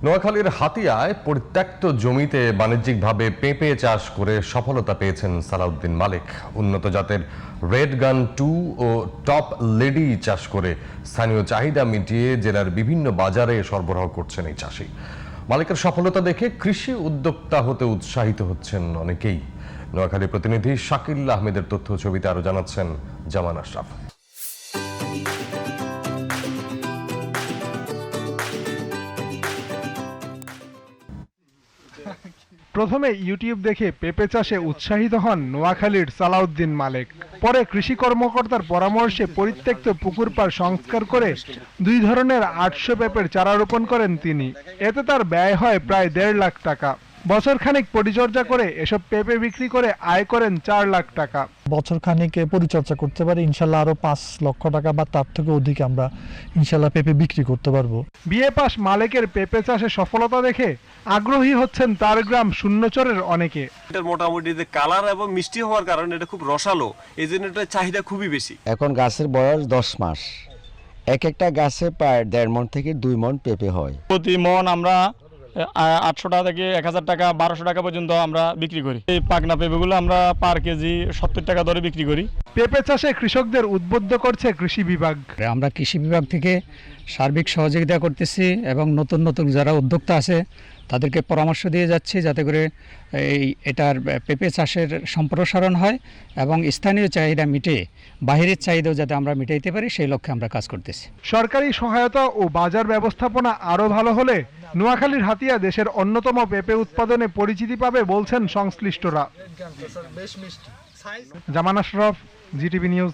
নোয়াখালীর হাতিয়ায় পরিত্যক্ত জমিতে বাণিজ্যিকভাবে পেঁপে চাষ করে সফলতা পেয়েছেন সালাউদ্দিন মালিক। উন্নত জাতের রেড গান 2 ও টপ লেডি চাষ করে স্থানীয় চাহিদা মিটিয়ে জেলার বিভিন্ন বাজারে সরবরাহ করছেন এই চাষি। মালিকের সফলতা দেখে কৃষি উদ্যোক্তা হতে উৎসাহিত হচ্ছেন অনেকেই। নোয়াখালী প্রতিনিধি শাকিল আহমেদের তথ্য ছবিতে আরো জানাচ্ছেন জামান আশরাফ। প্রথমে ইউটিউব দেখে পেঁপে চাষে উৎসাহিত হন নোয়াখালীর সালাউদ্দিন মালিক। পরে কৃষি কর্মকর্তার পরামর্শে পরিত্যক্ত পুকুর পাড় সংস্কার করে 2 ধরনের 800 পেঁপের চারা রোপণ করেন তিনি। এতে তার ব্যয় হয় প্রায় 1.5 লাখ টাকা। বছর খানিক পরিচর্যা করে এসব পেঁপে বিক্রি করে আয় করেন 4 লাখ টাকা। বছর খানিক পরিচর্যা করতে পারি, ইনশাল্লাহ আরো 5 লক্ষ টাকা বা তার থেকে অধিক আমরা ইনশাল্লাহ পেঁপে বিক্রি করতে পারবো। বিএ পাস মালিকের পেঁপে চাষে সফলতা দেখে আগ্রহী হচ্ছেন তার গ্রাম শূন্যচরের অনেকে। এটার মোটামুটি যে কালার এবং মিষ্টি হওয়ার কারণে এটা খুব রসালো, এই জন্য এটার চাহিদা খুবই বেশি। এখন গাছের বয়স 10 মাস, একটা গাছে প্রায় 1.5 মণ থেকে 2 মণ পেঁপে হয়। প্রতি মণ আমরা 800 টাকা থেকে 1000 টাকা 1200 টাকা পর্যন্ত আমরা বিক্রি করি। এই পাকনা পেঁপেগুলো আমরা পার কেজি 70 টাকা দরে বিক্রি করি। পেঁপে চাষে কৃষকদের উদ্বুদ্ধ করছে কৃষি বিভাগ। আমরা কৃষি বিভাগ থেকে সার্বিক সহযোগিতা করতেছি এবং নতুন নতুন যারা উদ্যোক্তা আছে তাদেরকে পরামর্শ দিয়ে যাচ্ছি যাতে করে এটার পেঁপে চাষের সম্প্রসারণ হয় এবং স্থানীয় চাহিদা মিটিয়ে বাহিরের চাহিদাও যাতে আমরা মিটাইতে পারি সেই লক্ষ্যে আমরা কাজ করতেছি। সরকারি সহায়তা ও বাজার ব্যবস্থাপনা আরও ভালো হলে নোয়াখালীর হাতিয়া দেশের অন্যতম পেঁপে উৎপাদনে পরিচিতি পাবে বলছেন সংশ্লিষ্টরা। জামান আশরাফ, জিটিভি নিউজ।